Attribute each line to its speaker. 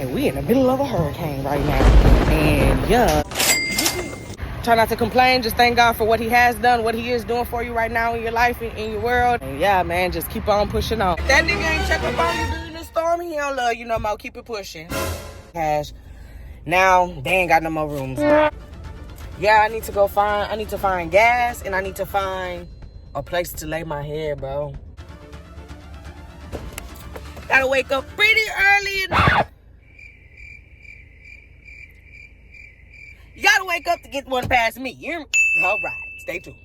Speaker 1: And we in the middle of a hurricane right now. And yeah, try not to complain. Just thank God for what he has done, what he is doing for you right now in your life, in your world. And yeah, man, just keep on pushing on. If that nigga ain't check up on you during this storm, he don't love you no more. Keep it pushing. Cash. Now, they ain't got no more rooms. Yeah, I need to find gas, and I need to find a place to lay my head, bro. Gotta wake up pretty early. You gotta wake up to get one past me. You hear me? All right, stay tuned.